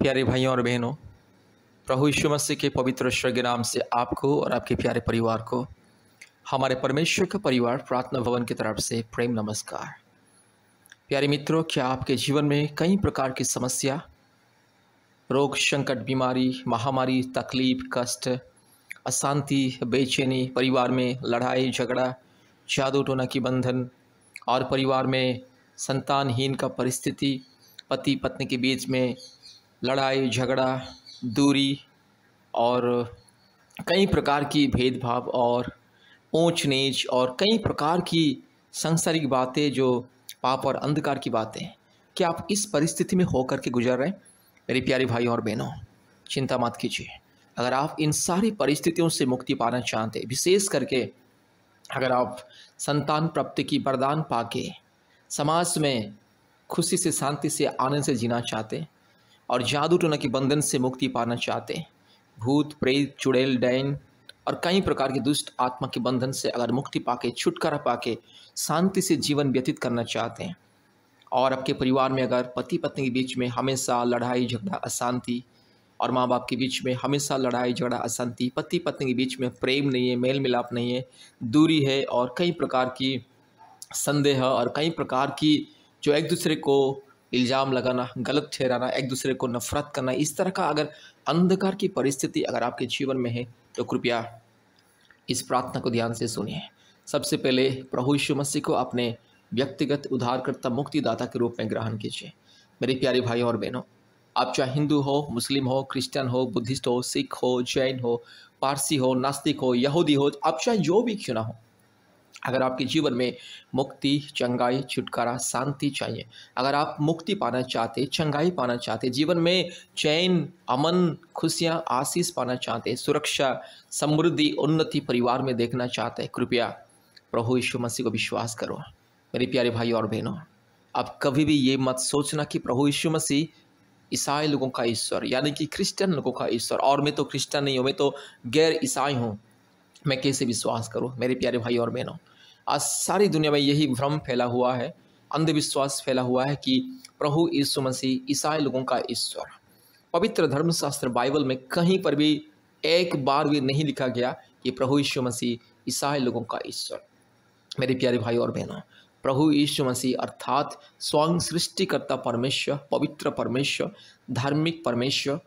प्यारे भाइयों और बहनों, प्रभु यीशु मसीह के पवित्र स्वर्गीय नाम से आपको और आपके प्यारे परिवार को हमारे परमेश्वर का परिवार प्रार्थना भवन की तरफ से प्रेम नमस्कार। प्यारे मित्रों, क्या आपके जीवन में कई प्रकार की समस्या, रोग, संकट, बीमारी, महामारी, तकलीफ, कष्ट, अशांति, बेचैनी, परिवार में लड़ाई झगड़ा, जादू टोना की बंधन और परिवार में संतानहीन का परिस्थिति, पति पत्नी के बीच में लड़ाई झगड़ा, दूरी और कई प्रकार की भेदभाव और ऊंच नीच और कई प्रकार की सांसारिक बातें, जो पाप और अंधकार की बातें, क्या आप इस परिस्थिति में होकर के गुजर रहे हैं? मेरे प्यारे भाइयों और बहनों, चिंता मत कीजिए। अगर आप इन सारी परिस्थितियों से मुक्ति पाना चाहते, विशेष करके अगर आप संतान प्राप्ति की वरदान पाके समाज में खुशी से, शांति से, आनंद से जीना चाहते और जादू टोना के बंधन से मुक्ति पाना चाहते, भूत प्रेत चुड़ैल डैन और कई प्रकार के दुष्ट आत्मा के बंधन से अगर मुक्ति पाके, छुटकारा पाके शांति से जीवन व्यतीत करना चाहते हैं, और आपके परिवार में अगर पति पत्नी के बीच में हमेशा लड़ाई झगड़ा अशांति, और माँ बाप के बीच में हमेशा लड़ाई झगड़ा अशांति, पति पत्नी के बीच में प्रेम नहीं है, मेल मिलाप नहीं है, दूरी है और कई प्रकार की संदेह और कई प्रकार की जो एक दूसरे को इल्ज़ाम लगाना, गलत ठहराना, एक दूसरे को नफरत करना, इस तरह का अगर अंधकार की परिस्थिति अगर आपके जीवन में है तो कृपया इस प्रार्थना को ध्यान से सुनिए। सबसे पहले प्रभु यीशु मसीह को अपने व्यक्तिगत उद्धारकर्ता मुक्तिदाता के रूप में ग्रहण कीजिए। मेरे प्यारे भाइयों और बहनों, आप चाहे हिंदू हो, मुस्लिम हो, क्रिश्चियन हो, बुद्धिस्ट हो, सिख हो, जैन हो, पारसी हो, नास्तिक हो, यहूदी हो, आप चाहे जो भी क्यों ना हो, अगर आपके जीवन में मुक्ति, चंगाई, छुटकारा, शांति चाहिए, अगर आप मुक्ति पाना चाहते, चंगाई पाना चाहते, जीवन में चैन, अमन, खुशियाँ, आशीष पाना चाहते, सुरक्षा, समृद्धि, उन्नति परिवार में देखना चाहते, कृपया प्रभु यीशु मसीह को विश्वास करो। मेरे प्यारे भाई और बहनों, आप कभी भी ये मत सोचना कि प्रभु यीशु मसीह ईसाई लोगों का ईश्वर, यानी कि क्रिश्चियन लोगों का ईश्वर, और मैं तो क्रिश्चियन नहीं हूँ, मैं तो गैर ईसाई हूँ, मैं कैसे विश्वास करूँ? मेरे प्यारे भाई और बहनों, आज सारी दुनिया में यही भ्रम फैला हुआ है, अंधविश्वास फैला हुआ है कि प्रभु यीशु मसीह ईसाई लोगों का ईश्वर। पवित्र धर्मशास्त्र बाइबल में कहीं पर भी एक बार भी नहीं लिखा गया कि प्रभु यीशु मसीह ईसाई लोगों का ईश्वर। मेरे प्यारे भाई और बहनों, प्रभु यीशु मसीह अर्थात स्वयं सृष्टिकर्ता परमेश्वर, पवित्र परमेश्वर, धार्मिक परमेश्वर,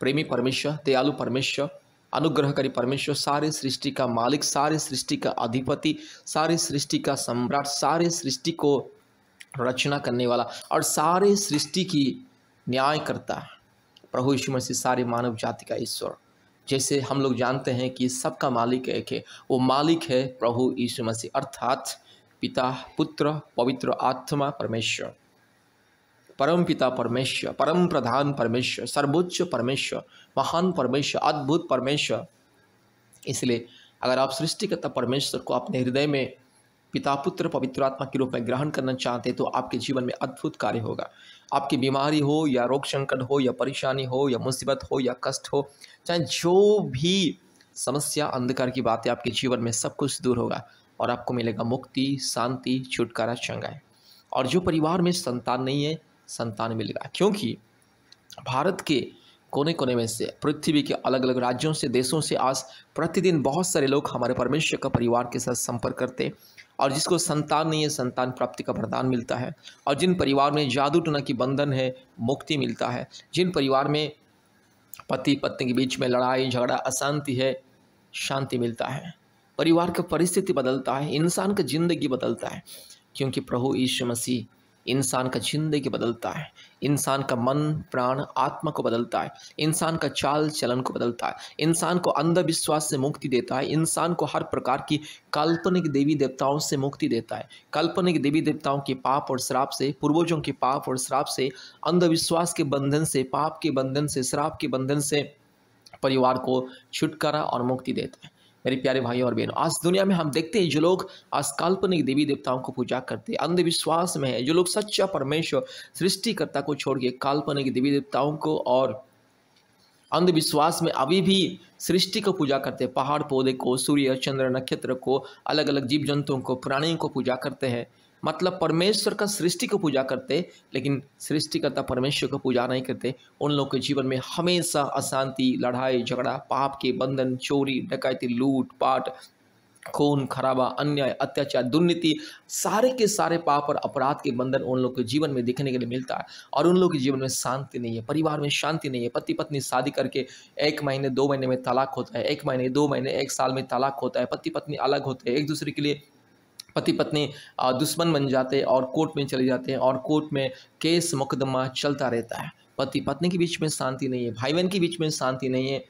प्रेमी परमेश्वर, दयालु परमेश्वर, अनुग्रहकारी परमेश्वर, सारे सृष्टि का मालिक, सारे सृष्टि का अधिपति, सारे सृष्टि का सम्राट, सारे सृष्टि को रचना करने वाला और सारे सृष्टि की न्याय करता प्रभु यीशु मसीह सारे मानव जाति का ईश्वर। जैसे हम लोग जानते हैं कि सबका मालिक एक है, वो मालिक है प्रभु यीशु मसीह अर्थात पिता, पुत्र, पवित्र आत्मा परमेश्वर, परम पिता परमेश्वर, परम प्रधान परमेश्वर, सर्वोच्च परमेश्वर, महान परमेश्वर, अद्भुत परमेश्वर। इसलिए अगर आप सृष्टिकर्ता परमेश्वर को अपने हृदय में पिता, पुत्र, पवित्र आत्मा के रूप में ग्रहण करना चाहते हैं तो आपके जीवन में अद्भुत कार्य होगा। आपकी बीमारी हो या रोग संकट हो या परेशानी हो या मुसीबत हो या कष्ट हो, चाहे जो भी समस्या, अंधकार की बातें आपके जीवन में, सब कुछ दूर होगा और आपको मिलेगा मुक्ति, शांति, छुटकारा, चंगाई। और जो परिवार में संतान नहीं है, संतान मिलेगा, क्योंकि भारत के कोने कोने में से, पृथ्वी के अलग अलग राज्यों से, देशों से आज प्रतिदिन बहुत सारे लोग हमारे परमेश्वर का परिवार के साथ संपर्क करते, और जिसको संतान नहीं है, संतान प्राप्ति का वरदान मिलता है। और जिन परिवार में जादू टोना की बंधन है, मुक्ति मिलता है। जिन परिवार में पति पत्नी के बीच में लड़ाई झगड़ा अशांति है, शांति मिलता है। परिवार का परिस्थिति बदलता है, इंसान का जिंदगी बदलता है, क्योंकि प्रभु यीशु मसीह इंसान का जिंदगी बदलता है, इंसान का मन, प्राण, आत्मा को बदलता है, इंसान का चाल चलन को बदलता है, इंसान को अंधविश्वास से मुक्ति देता है, इंसान को हर प्रकार की काल्पनिक देवी देवताओं से मुक्ति देता है, काल्पनिक देवी देवताओं के पाप और श्राप से, पूर्वजों के पाप और श्राप से, अंधविश्वास के बंधन से, पाप के बंधन से, श्राप के बंधन से परिवार को छुटकारा और मुक्ति देता है। मेरे प्यारे भाइयों और बहनों, आज दुनिया में हम देखते हैं जो लोग आज काल्पनिक देवी देवताओं को पूजा करते हैं, अंधविश्वास में है, जो लोग सच्चा परमेश्वर सृष्टिकर्ता को छोड़ के काल्पनिक देवी देवताओं को और अंधविश्वास में अभी भी सृष्टि को पूजा करते हैं, पहाड़ पौधे को, सूर्य चंद्र नक्षत्र को, अलग अलग जीव जंतुओं को, प्राणियों को पूजा करते हैं, मतलब परमेश्वर का सृष्टि को पूजा करते, लेकिन सृष्टिकर्ता परमेश्वर को पूजा नहीं करते, उन लोगों के जीवन में हमेशा अशांति, लड़ाई झगड़ा, पाप के बंधन, चोरी डकैती, लूट पाट, खून खराबा, अन्याय, अत्याचार, दुर्नीति, सारे के सारे पाप और अपराध के बंधन उन लोगों के जीवन में देखने के लिए मिलता है। और उन लोगों के जीवन में शांति नहीं है, परिवार में शांति नहीं है। पति पत्नी शादी करके 1 महीने 2 महीने में तलाक होता है, 1 महीने 2 महीने 1 साल में तलाक होता है। पति पत्नी अलग होते हैं, एक दूसरे के लिए पति पत्नी दुश्मन बन जाते हैं और कोर्ट में चले जाते हैं और कोर्ट में केस मुकदमा चलता रहता है। पति पत्नी के बीच में शांति नहीं है, भाई बहन के बीच में शांति नहीं है,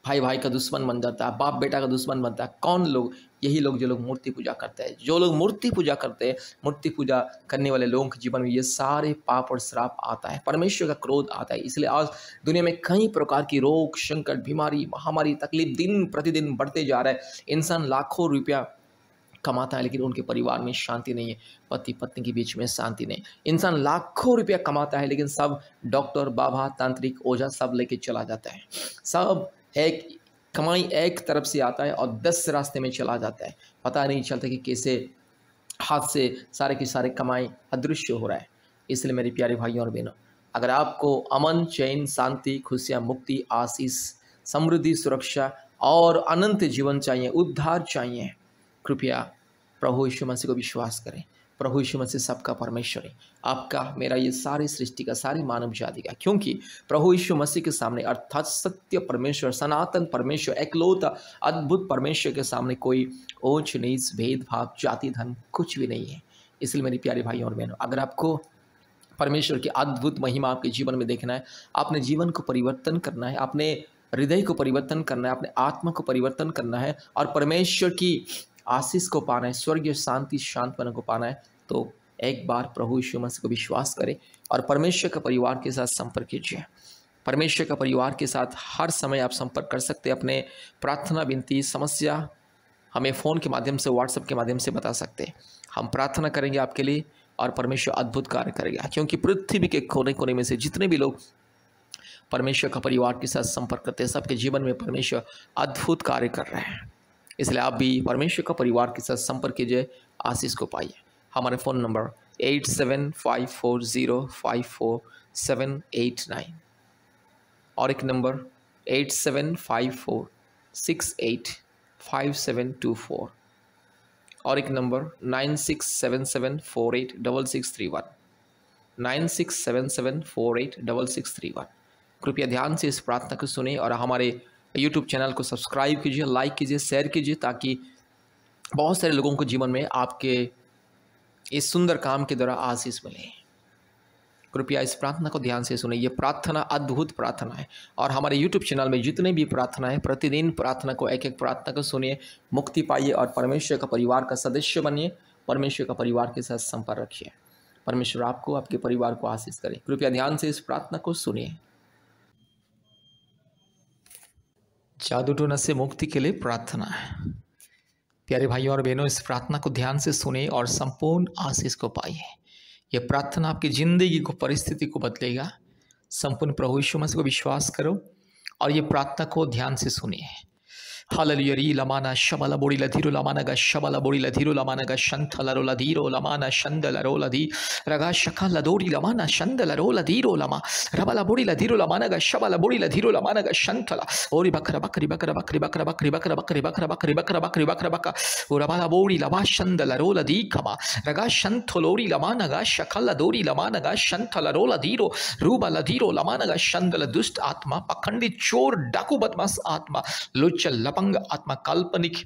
भाई भाई का दुश्मन बन जाता है, बाप बेटा का दुश्मन बनता है। कौन लोग? यही लोग जो लोग मूर्ति पूजा करते हैं। जो लोग मूर्ति पूजा करते हैं, मूर्ति पूजा करने वाले लोगों के जीवन में ये सारे पाप और श्राप आता है, परमेश्वर का क्रोध आता है। इसलिए आज दुनिया में कई प्रकार की रोग, संकट, बीमारी, महामारी, तकलीफ दिन प्रतिदिन बढ़ते जा रहा है। इंसान लाखों रुपया कमाता है लेकिन उनके परिवार में शांति नहीं है, पति पत्नी के बीच में शांति नहीं। इंसान लाखों रुपया कमाता है लेकिन सब डॉक्टर, बाबा, तांत्रिक, ओझा सब लेके चला जाता है। सब एक कमाई एक तरफ से आता है और 10 रास्ते में चला जाता है। पता नहीं चलता कि कैसे हाथ से सारे के सारे कमाई अदृश्य हो रहा है। इसलिए मेरे प्यारे भाइयों और बहनों, अगर आपको अमन, चैन, शांति, खुशियाँ, मुक्ति, आशीष, समृद्धि, सुरक्षा और अनंत जीवन चाहिए, उद्धार चाहिए, कृपया प्रभु यीशु मसीह को विश्वास करें। प्रभु यीशु मसीह सबका परमेश्वर है, आपका, मेरा, ये सारी सृष्टि का, सारी मानव जाति का। क्योंकि प्रभु यीशु मसीह के सामने अर्थात सत्य परमेश्वर, सनातन परमेश्वर, एकलौता अद्भुत परमेश्वर के सामने कोई ऊंच नीच, भेदभाव, जाति धर्म कुछ भी नहीं है। इसलिए मेरी प्यारे भाइयों और बहनों, अगर आपको परमेश्वर की अद्भुत महिमा आपके जीवन में देखना है, आपने जीवन को परिवर्तन करना है, आपने हृदय को परिवर्तन करना है, अपने आत्मा को परिवर्तन करना है और परमेश्वर की आशीष को पाना है, स्वर्गीय शांति, शांतपना को पाना है, तो एक बार प्रभु यीशु मसीह को विश्वास करें और परमेश्वर के परिवार के साथ संपर्क कीजिए। परमेश्वर के परिवार के साथ हर समय आप संपर्क कर सकते हैं। अपने प्रार्थना, विनती, समस्या हमें फ़ोन के माध्यम से, व्हाट्सएप के माध्यम से बता सकते हैं। हम प्रार्थना करेंगे आपके लिए और परमेश्वर अद्भुत कार्य करेगा। क्योंकि पृथ्वी के कोने कोने में से जितने भी लोग परमेश्वर का परिवार के साथ संपर्क करते हैं, सबके जीवन में परमेश्वर अद्भुत कार्य कर रहे हैं। इसलिए आप भी परमेश्वर का परिवार के साथ संपर्क कीजिए, आशीष को पाइए। हमारे फ़ोन नंबर 8754054789 और एक नंबर 8754685724 और एक नंबर 9677486631 9677486631। कृपया ध्यान से इस प्रार्थना को सुने और हमारे यूट्यूब चैनल को सब्सक्राइब कीजिए, लाइक कीजिए, शेयर कीजिए, ताकि बहुत सारे लोगों को जीवन में आपके इस सुंदर काम के द्वारा आशीष मिले। कृपया इस प्रार्थना को ध्यान से सुने। ये प्रार्थना अद्भुत प्रार्थना है और हमारे यूट्यूब चैनल में जितने भी प्रार्थना है, प्रतिदिन प्रार्थना को, एक एक प्रार्थना को सुनिए, मुक्ति पाइए और परमेश्वर का परिवार का सदस्य बनिए। परमेश्वर का परिवार के साथ संपर्क रखिए। परमेश्वर आपको, आपके परिवार को आशीष करे। कृपया ध्यान से इस प्रार्थना को सुनिए। जादू टोना से मुक्ति के लिए प्रार्थना है। प्यारे भाइयों और बहनों, इस प्रार्थना को ध्यान से सुने और संपूर्ण आशीष को पाइए। यह प्रार्थना आपकी जिंदगी को, परिस्थिति को बदलेगा। संपूर्ण प्रभु यीशु मसीह को विश्वास करो और ये प्रार्थना को ध्यान से सुनिए। हालेलुया री लमाना शबला बोड़ी लधीरो लमाना गा शबला बोड़ी लधीरो लमाना गा शंथला रो लधीरो लमाना शंदला रो लधी रगा शका लदोड़ी लमाना शंदला रो लधीरो लमा रबला बोड़ी लधीरो लमाना गा शबला बोड़ी लधीरो लमाना गा शंथला ओरी बकरा बकरी बकरा बकरी बकरा बकरी बकरा बकरी बकरा बकरी बकरा बकरी बकरा बका ओ रबला बोड़ी लमा शंदला रो लधी खमा रगा शंथलोड़ी लमाना गा शकला दोड़ी लमाना गा शंथला रो लधीरो रूबा लधीरो लमाना गा शंदला दुष्ट आत्मा, पखंडी, चोर, डाकू, बदमाश आत्मा, लुच्चल, लपंग आत्मा, काल्पनिक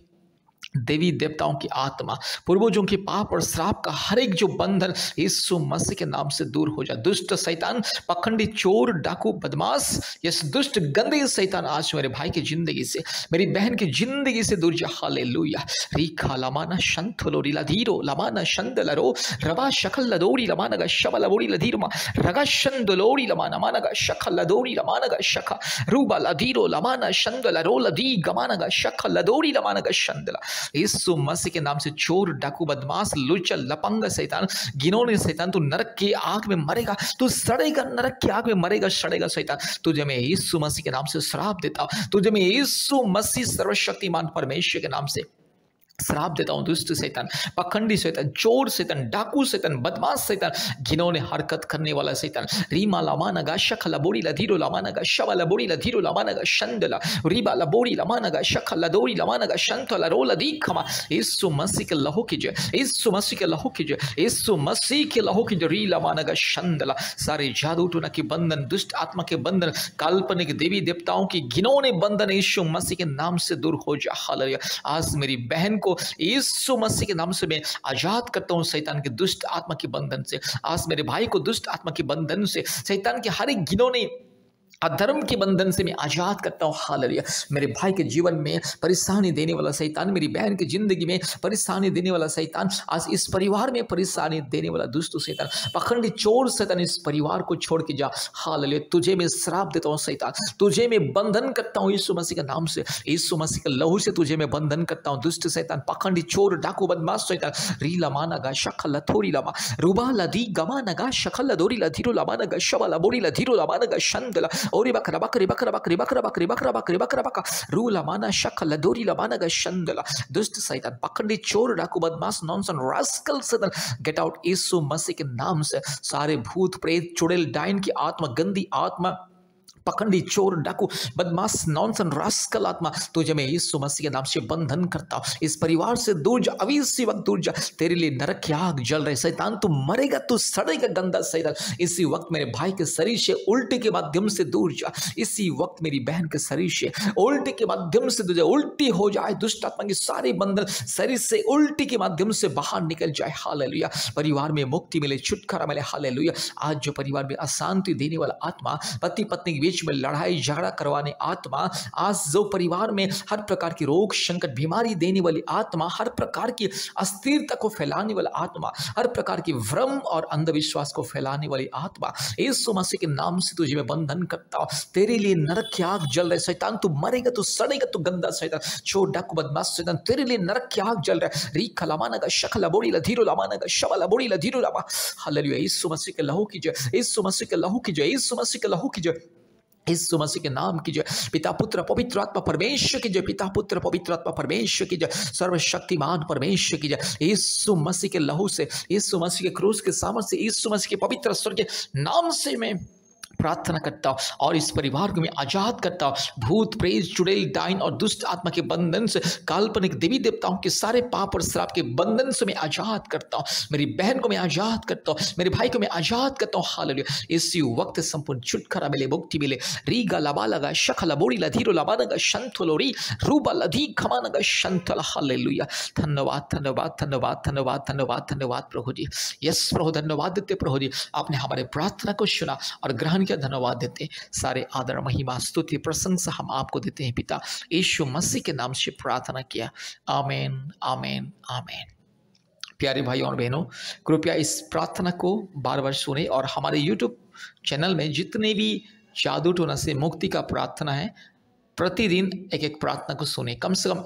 देवी देवताओं की आत्मा, पूर्वजों के पाप और श्राप का हर एक जो बंधन यीशु मसीह के नाम से दूर हो जाए। दुष्ट शैतान, पखंडी, चोर, डाकू, बदमाश, यस दुष्ट गंदे शैतान आज मेरे भाई की जिंदगी से, मेरी बहन की जिंदगी से दूर जा। हालेलुया। रीखा लमाना शंथलो रिलाधीरो लमाना शंदलरो रवा शकल लदोरी लमाना गा शबला बोड़ी लधीरमा रगा शंदलोरी लमाना माना गा शकल लदोरी लमाना गा शखा रूबा लधीरो लमाना शंदलरो लधी गमाना गा शकल लदोरी लमाना गा शंदला। यीशु मसीह के नाम से चोर, डाकू, बदमाश, लुच्चा, लपंग शैतान, घिनौने शैतान, तू नरक की आग में मरेगा, तू सड़ेगा, नरक की आग में मरेगा, सड़ेगा शैतान। तुझे मैं यीशु मसीह के नाम से श्राप देता हूं। तुझे मैं यीशु मसीह सर्वशक्तिमान परमेश्वर के नाम से श्राप देता हूँ दुष्ट शैतान, पखंडी शैतान, चोर शैतान, डाकू शैतान, बदमाश शैतान, घिनौने हरकत करने वाला शैतान, रीमा लामानगा शखला बोड़ी लधीरो लामानगा शवला बोड़ी लधीरो लामानगा शंदला रीबा लबोड़ी लामानगा शखला दोड़ी लामानगा शंतला रोला दीखमा। यीशु मसीह के लहू की जय, यीशु मसीह के लहू की जय, यीशु मसीह के लहू की जय। री लामानगा शंदला सारे जादू टोना के बंधन, दुष्ट आत्मा के बंधन, काल्पनिक देवी देवताओं की घिनौने बंधन यीशु मसीह के नाम से दूर हो जा। हालेलुया। आज मेरी बहन को यीशु मसीह के नाम से मैं आजाद करता हूं शैतान के दुष्ट आत्मा के बंधन से। आज मेरे भाई को दुष्ट आत्मा के बंधन से, शैतान के हर एक घिनौने अधर्म के बंधन से मैं आजाद करता हूँ। हालेलुया। मेरे भाई के जीवन में परेशानी देने वाला शैतान, मेरी बहन की जिंदगी में परेशानी देने वाला शैतान, आज इस परिवार में परेशानी देने वाला दुष्ट शैतान, पखंडी चोर शैतान, इस परिवार को छोड़ के जा। हालेलुया। तुझे मैं श्राप देता हूँ शैतान, तुझे मैं बंधन करता हूँ यीशु मसीह के नाम से, यीशु मसीह के लहू से तुझे मैं बंधन करता हूँ। दुष्ट शैतान, पखंडी चोर, डाकू, बदमाश शैतान, री लमा नगा शखल थोड़ी लमा रुबा लदी गमा नगा शखल दोरी लधीरो लमा नगा शबला बोरी लधीरो लमा नगा शंदला ओरी बकरा बकरी बकरा बकरी बकरा बकरी बकरा बकरी बकरा बका रू लमाना शखल दोरी लमाना गा शंदला। दुष्ट शैतान, पखंडी चोर, डाकू, बदमाश, नॉनसेंस, रास्कल शैतान, गेट आउट यीशु मसीह के नाम से। सारे भूत प्रेत, चुड़ैल, डायन की आत्मा, गंदी आत्मा, पखंडी चोर, डाकू, बदमाश, नॉनसेंस, रास्कल आत्मा, तुझे मैं यीशु मसीह के नाम से बंधन करता हूं। इस परिवार से दूर जा, अभी इसी वक्त दूर जा। तेरे लिए नरक की आग जल रही। शैतान तू मरेगा, तू सड़ेगा, गंदा शैतान। इसी वक्त मेरे भाई के शरीर से उल्टी के माध्यम से दूर जा। इसी वक्त मेरी बहन के शरीर से उल्टी के माध्यम से तुझे उल्टी हो जाए। दुष्ट आत्मा की सारी बंधन शरीर से उल्टी के माध्यम से बाहर निकल जाए। हालेलुया। परिवार में मुक्ति मिले, छुटकारा मिले। हालेलुया। आज जो परिवार में अशांति देने वाला आत्मा, पति पत्नी के बीच में लड़ाई झगड़ा करवाने आत्मा, आज जो परिवार में हर प्रकार की रोग संकट बीमारी देने वाली आत्मा, हर प्रकार की अस्थिरता को फैलाने वाला आत्मा, हर प्रकार की भ्रम और अंधविश्वास को फैलाने वाली आत्मा, यीशु मसीह के नाम से तुझे मैं बंधन करता हूं। तेरे लिए नरक की आग जल रहा है। शैतान तू मरेगा, तू सड़ेगा, तू गंदा शैतान, चोर, डाकू, बदमाश शैतान, तेरे लिए नरक की आग जल रहा है। री खलामाना का शखला बोड़ी लधीरो लामाना का शबला बोड़ी लधीरो लामा। हालेलुया। यीशु मसीह के लहू की जय, यीशु मसीह के लहू की जय, यीशु मसीह के लहू की जय, यीशु मसीह के नाम की जय। पिता पुत्र पवित्र आत्मा परमेश्वर की जय, पिता पुत्र पवित्र आत्मा परमेश्वर की जय, सर्वशक्तिमान परमेश्वर की जय। यीशु मसीह के लहू से, यीशु मसीह के क्रूस के सामर्थ्य से, यीशु मसीह के पवित्र स्वर के नाम से मैं प्रार्थना करता हूँ और इस परिवार को मैं आजाद करता हूँ भूत प्रेत चुड़ैल डाइन और दुष्ट आत्मा के बंधन से, काल्पनिक देवी देवताओं के सारे पाप और श्राप के बंधन से मैं आजाद करता हूँ। मेरी बहन को मैं आजाद करता हूँ, मेरे भाई को मैं आजाद करता हूँ। हालेलुया। इसी वक्त संपूर्ण छुटकारा मिले, मुक्ति मिले। रीगा लबा लगा शखला बोड़ी लधीरो लबा लगा शंथलोरी रूबा लधी खमा लगा शंथल। हालेलुया। धन्यवाद धन्यवाद धन्यवाद धन्यवाद धन्यवाद धन्यवाद प्रभु जी। यस प्रभु, धन्यवाद देते प्रभु जी, आपने हमारे प्रार्थना को सुना और ग्रहण किया। धन्यवाद देते, सारे आदर महिमा स्तुति प्रशंसा हम आपको देते हैं पिता, यीशु मसीह के नाम से प्रार्थना किया। आमीन आमीन आमीन। प्यारे भाइयों और बहनों, कृपया इस प्रार्थना को बार बार सुने और हमारे यूट्यूब चैनल में जितने भी जादू टोना से मुक्ति का प्रार्थना है, प्रतिदिन एक एक प्रार्थना को सुने, कम से कम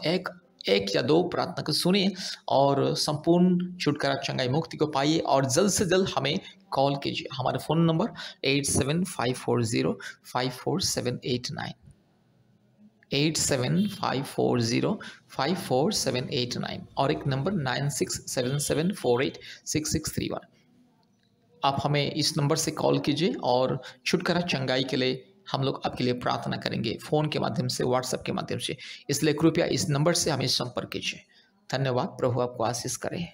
एक या दो प्रार्थना को सुनिए और संपूर्ण छुटकारा चंगाई मुक्ति को पाइए। और जल्द से जल्द हमें कॉल कीजिए। हमारा फ़ोन नंबर 8754054789 8754054789 और एक नंबर 9677486631। आप हमें इस नंबर से कॉल कीजिए और छुटकारा चंगाई के लिए हम लोग आपके लिए प्रार्थना करेंगे, फ़ोन के माध्यम से, व्हाट्सएप के माध्यम से। इसलिए कृपया इस नंबर से हमें संपर्क कीजिए। धन्यवाद। प्रभु आपको आशीष करे।